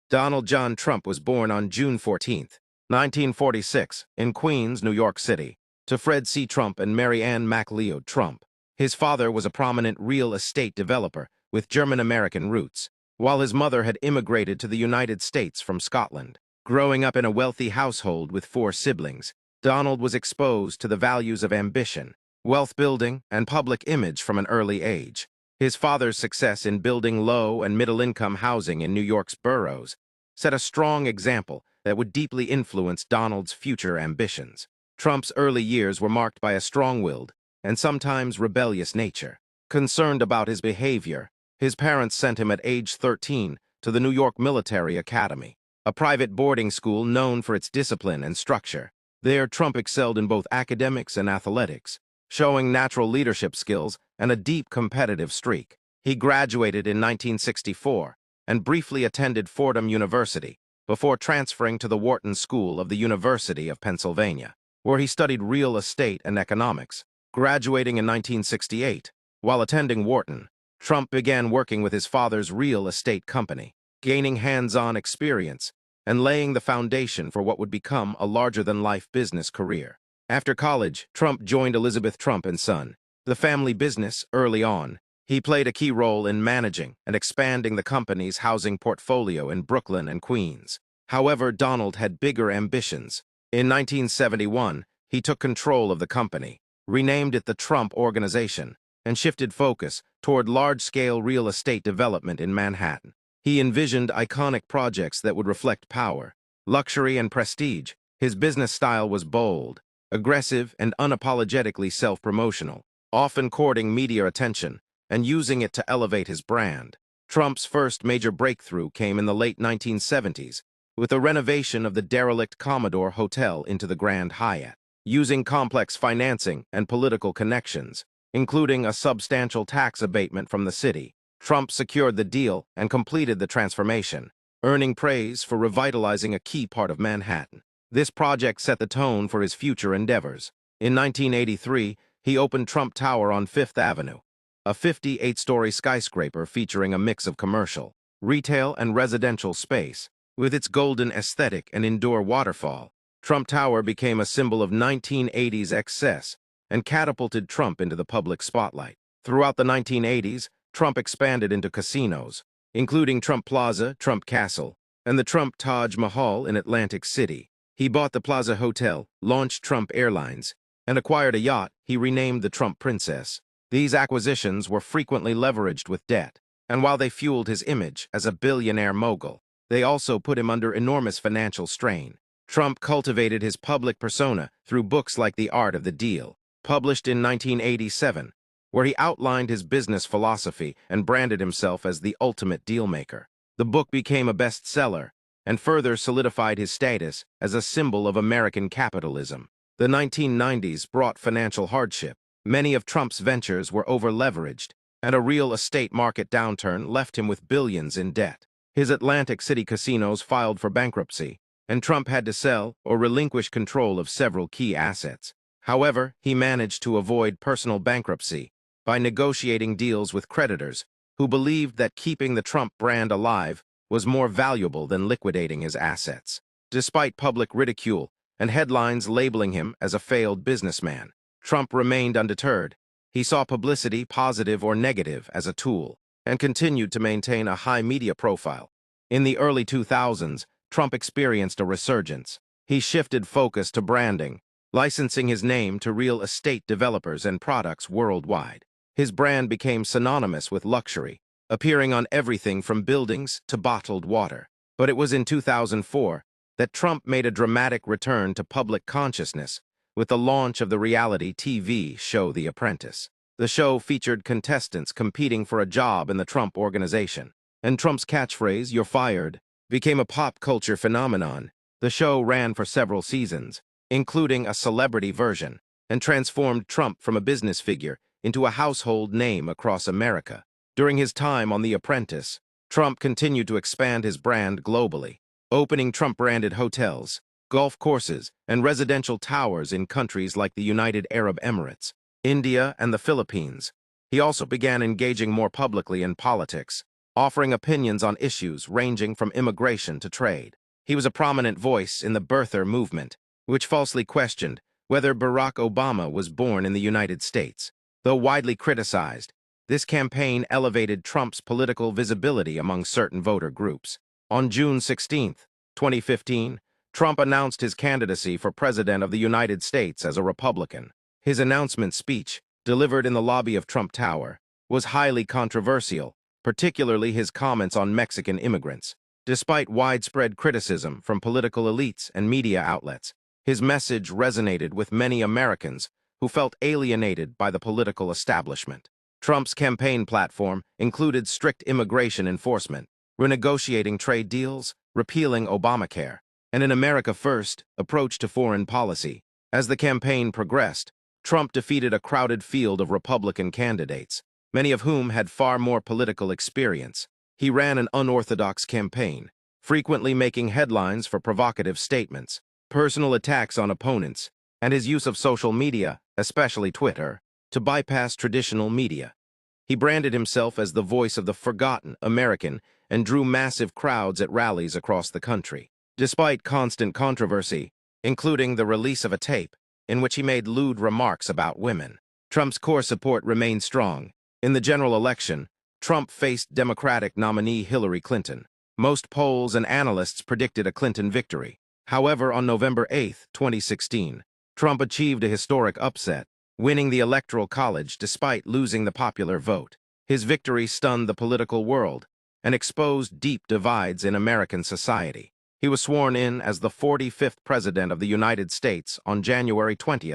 Donald John Trump was born on June 14, 1946, in Queens, New York City, to Fred C. Trump and Mary Ann MacLeod Trump. His father was a prominent real estate developer with German-American roots, while his mother had immigrated to the United States from Scotland. Growing up in a wealthy household with 4 siblings, Donald was exposed to the values of ambition, wealth building, and public image from an early age. His father's success in building low- and middle-income housing in New York's boroughs set a strong example that would deeply influence Donald's future ambitions. Trump's early years were marked by a strong-willed and sometimes rebellious nature. Concerned about his behavior, his parents sent him at age 13 to the New York Military Academy, a private boarding school known for its discipline and structure. There, Trump excelled in both academics and athletics, showing natural leadership skills and a deep competitive streak. He graduated in 1964 and briefly attended Fordham University before transferring to the Wharton School of the University of Pennsylvania, where he studied real estate and economics. Graduating in 1968, while attending Wharton, Trump began working with his father's real estate company, gaining hands-on experience and laying the foundation for what would become a larger-than-life business career. After college, Trump joined Elizabeth Trump and Son, the family business. Early on, he played a key role in managing and expanding the company's housing portfolio in Brooklyn and Queens. However, Donald had bigger ambitions. In 1971, he took control of the company, renamed it the Trump Organization, and shifted focus toward large-scale real estate development in Manhattan. He envisioned iconic projects that would reflect power, luxury, and prestige. His business style was bold, aggressive, and unapologetically self-promotional, often courting media attention and using it to elevate his brand. Trump's first major breakthrough came in the late 1970s with the renovation of the derelict Commodore Hotel into the Grand Hyatt. Using complex financing and political connections, including a substantial tax abatement from the city, Trump secured the deal and completed the transformation, earning praise for revitalizing a key part of Manhattan. This project set the tone for his future endeavors. In 1983, he opened Trump Tower on Fifth Avenue, a 58-story skyscraper featuring a mix of commercial, retail, and residential space. With its golden aesthetic and indoor waterfall, Trump Tower became a symbol of 1980s excess and catapulted Trump into the public spotlight. Throughout the 1980s, Trump expanded into casinos, including Trump Plaza, Trump Castle, and the Trump Taj Mahal in Atlantic City. He bought the Plaza Hotel, launched Trump Airlines, and acquired a yacht he renamed the Trump Princess. These acquisitions were frequently leveraged with debt, and while they fueled his image as a billionaire mogul, they also put him under enormous financial strain. Trump cultivated his public persona through books like The Art of the Deal, published in 1987, where he outlined his business philosophy and branded himself as the ultimate dealmaker. The book became a bestseller and further solidified his status as a symbol of American capitalism. The 1990s brought financial hardship. Many of Trump's ventures were over-leveraged, and a real estate market downturn left him with billions in debt. His Atlantic City casinos filed for bankruptcy, and Trump had to sell or relinquish control of several key assets. However, he managed to avoid personal bankruptcy by negotiating deals with creditors who believed that keeping the Trump brand alive was more valuable than liquidating his assets. Despite public ridicule and headlines labeling him as a failed businessman, Trump remained undeterred. He saw publicity, positive or negative, as a tool, and continued to maintain a high media profile. In the early 2000s, Trump experienced a resurgence. He shifted focus to branding, licensing his name to real estate developers and products worldwide. His brand became synonymous with luxury, appearing on everything from buildings to bottled water. But it was in 2004 that Trump made a dramatic return to public consciousness with the launch of the reality TV show The Apprentice. The show featured contestants competing for a job in the Trump Organization, and Trump's catchphrase, "You're fired," became a pop culture phenomenon. The show ran for several seasons, including a celebrity version, and transformed Trump from a business figure into a household name across America. During his time on The Apprentice, Trump continued to expand his brand globally, opening Trump-branded hotels, golf courses, and residential towers in countries like the United Arab Emirates, India, and the Philippines. He also began engaging more publicly in politics, offering opinions on issues ranging from immigration to trade. He was a prominent voice in the birther movement, which falsely questioned whether Barack Obama was born in the United States. Though widely criticized, this campaign elevated Trump's political visibility among certain voter groups. On June 16, 2015, Trump announced his candidacy for President of the United States as a Republican. His announcement speech, delivered in the lobby of Trump Tower, was highly controversial, particularly his comments on Mexican immigrants. Despite widespread criticism from political elites and media outlets, his message resonated with many Americans who felt alienated by the political establishment. Trump's campaign platform included strict immigration enforcement, renegotiating trade deals, repealing Obamacare, and an America First approach to foreign policy. As the campaign progressed, Trump defeated a crowded field of Republican candidates, many of whom had far more political experience. He ran an unorthodox campaign, frequently making headlines for provocative statements, personal attacks on opponents, and his use of social media, especially Twitter, to bypass traditional media. He branded himself as the voice of the forgotten American and drew massive crowds at rallies across the country. Despite constant controversy, including the release of a tape in which he made lewd remarks about women, Trump's core support remained strong. In the general election, Trump faced Democratic nominee Hillary Clinton. Most polls and analysts predicted a Clinton victory. However, on November 8, 2016, Trump achieved a historic upset, winning the Electoral College despite losing the popular vote. His victory stunned the political world and exposed deep divides in American society. He was sworn in as the 45th President of the United States on January 20,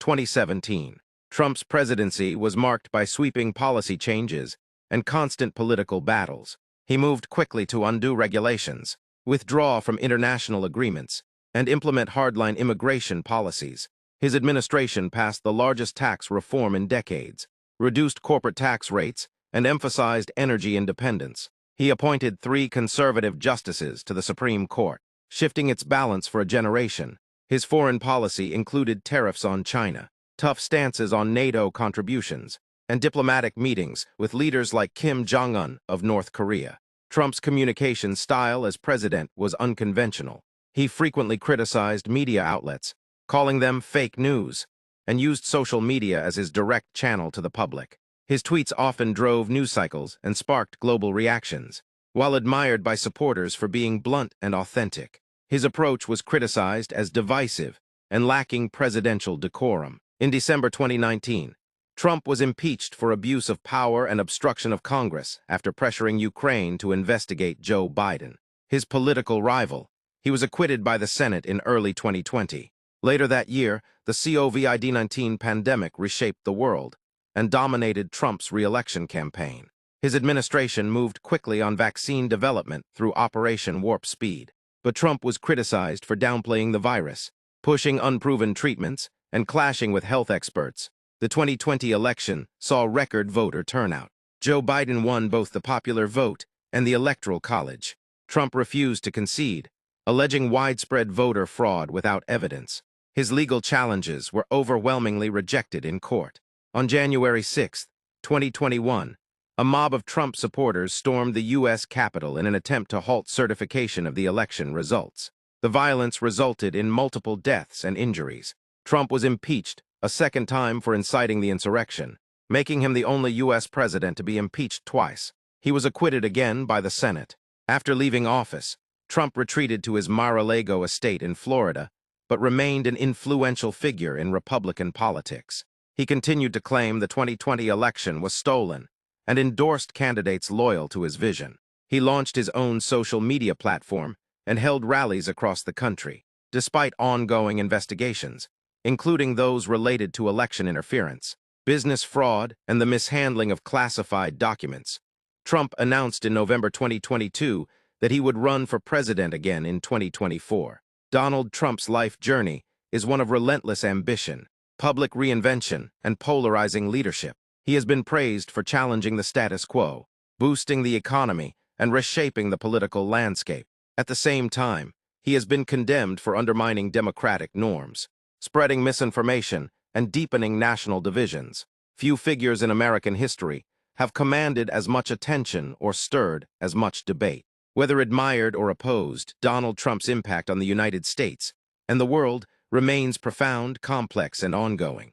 2017. Trump's presidency was marked by sweeping policy changes and constant political battles. He moved quickly to undo regulations, withdraw from international agreements, and implement hardline immigration policies. His administration passed the largest tax reform in decades, reduced corporate tax rates, and emphasized energy independence. He appointed 3 conservative justices to the Supreme Court, shifting its balance for a generation. His foreign policy included tariffs on China, tough stances on NATO contributions, and diplomatic meetings with leaders like Kim Jong-un of North Korea. Trump's communication style as president was unconventional. He frequently criticized media outlets, calling them fake news, and used social media as his direct channel to the public. His tweets often drove news cycles and sparked global reactions. While admired by supporters for being blunt and authentic, his approach was criticized as divisive and lacking presidential decorum. In December 2019, Trump was impeached for abuse of power and obstruction of Congress after pressuring Ukraine to investigate Joe Biden, his political rival. He was acquitted by the Senate in early 2020. Later that year, the COVID-19 pandemic reshaped the world and dominated Trump's re-election campaign. His administration moved quickly on vaccine development through Operation Warp Speed, but Trump was criticized for downplaying the virus, pushing unproven treatments, and clashing with health experts. The 2020 election saw record voter turnout. Joe Biden won both the popular vote and the Electoral College. Trump refused to concede, alleging widespread voter fraud without evidence. His legal challenges were overwhelmingly rejected in court. On January 6, 2021, a mob of Trump supporters stormed the U.S. Capitol in an attempt to halt certification of the election results. The violence resulted in multiple deaths and injuries. Trump was impeached a second time for inciting the insurrection, making him the only U.S. president to be impeached twice. He was acquitted again by the Senate. After leaving office, Trump retreated to his Mar-a-Lago estate in Florida, but remained an influential figure in Republican politics. He continued to claim the 2020 election was stolen and endorsed candidates loyal to his vision. He launched his own social media platform and held rallies across the country, despite ongoing investigations, including those related to election interference, business fraud, and the mishandling of classified documents. Trump announced in November 2022 that he would run for president again in 2024. Donald Trump's life journey is one of relentless ambition, public reinvention, and polarizing leadership. He has been praised for challenging the status quo, boosting the economy, and reshaping the political landscape. At the same time, he has been condemned for undermining democratic norms, spreading misinformation, and deepening national divisions. Few figures in American history have commanded as much attention or stirred as much debate. Whether admired or opposed, Donald Trump's impact on the United States and the world remains profound, complex, and ongoing.